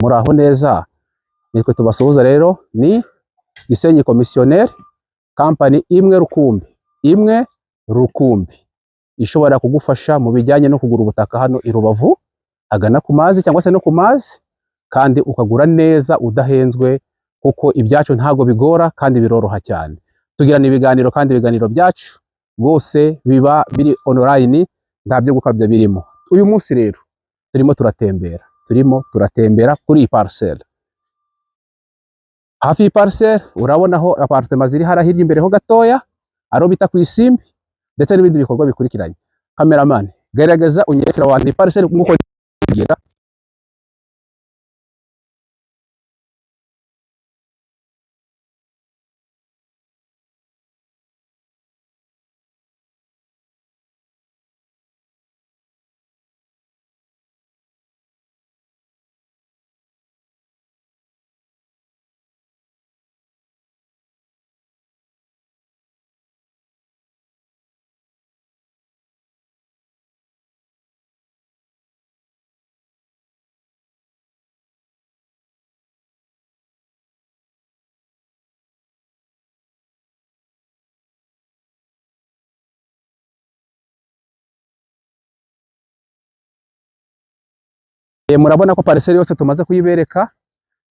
muraho neza, nitwe tubasuhuza rero, ni Gisenyi Commissionaire, company imwe rukumbi ishobora kugufasha mu bijyanye no kugura ubutaka hano i Rubavu agana ku mazi cyangwa se no ku mazi, kandi ukagura neza udahenzwe, kuko ibyacu ntago bigora kandi biroroha cyane. Tugirana ibiganiro kandi ibiganiro byacu rwose biba biri online, nta byo gukabya birimo. Uyu munsi rero turimo turatembera kuri iyi parcelle. Hafi iyi parcelle urabonaho apartment ziri hirya imbere ho gatoya, aro bita ku Isimbi, ndetse n'ibindi bikorwa bikurikiranye. Cameraman, gerageza unyerekera wa iyi parcelle nkuko ngira. Murabona ko parcelle yose tumaze kuyibereka.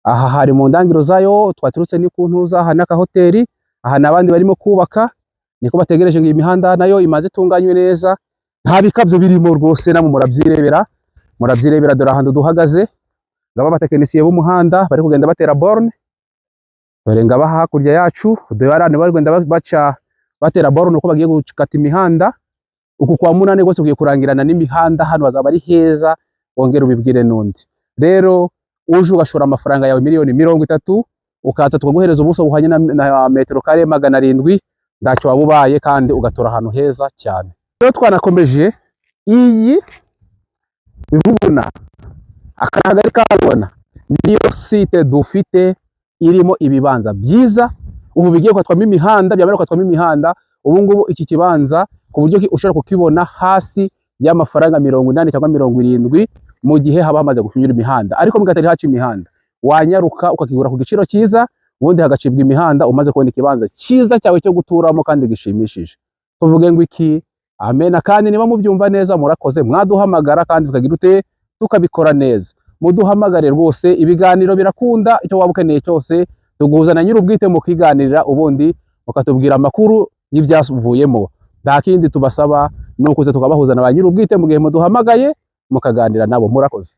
Aha hari mu ndangiro zayo, twaturutse ni ku ntuza, aha n'aka hoteli, aha n'abandi barimo kubaka, niko bategereje ngo iyi mihanda nayo imaze itunganywe neza, nta bikabyo birimo rwose. Namwe murabyirebera, dore ahantu duhagaze, ngaba abatekinisiye b'umuhanda bari kugenda batera borne, dore ngaba hakurya yacu, dore barane bari kugenda baca batera borne uko bagiye gukata imihanda. Uku kwa munane rwose kugiye kurangirana n'imihanda, hano hazaba ari heza, wongera ubibwire n'undi. Rero uje ugashora amafaranga yawe miliyoni 30, ukaza tukaguhereza ubuso buhanye na metero kare 700, ndacyo wabubaye kandi ugatora ahantu heza cyane. Rero twanakomeje iyi bivubuna akagari kabona, niyo site dufite irimo ibibanza byiza, ubu bigiye kwatwamo imihanda, byamara kwatwamo imihanda. Ubu ngubu iki kibanza ku buryo ushobora kukibona hasi y'amafaranga 80 cyangwa 70, mu gihe haba hamaze kunyura imihanda. Ariko mugatari hacu imihanda, wanyaruka ukakigura ku giciro cyiza, ubundi hagacibwa imihanda, umaze kubona ikibanza cyiza cyawe cyo guturamo kandi gishimishije. Tuvuge ngo iki amena. Kandi niba mubyumva neza, murakoze, mwaduhamagara kandi tukagira ute tukabikora neza. Muduhamagare rwose, ibiganiro birakunda, icyo waba ukeneye cyose tuguhuza na nyir'ubwite mukiganirira, ubundi mukatubwira amakuru y'ibyavuyemo. Nta kindi tubasaba, nukuze tukabahuza na ba nyir'ubwite mu gihe muduhamagaye mukaganira nabo. Murakoze.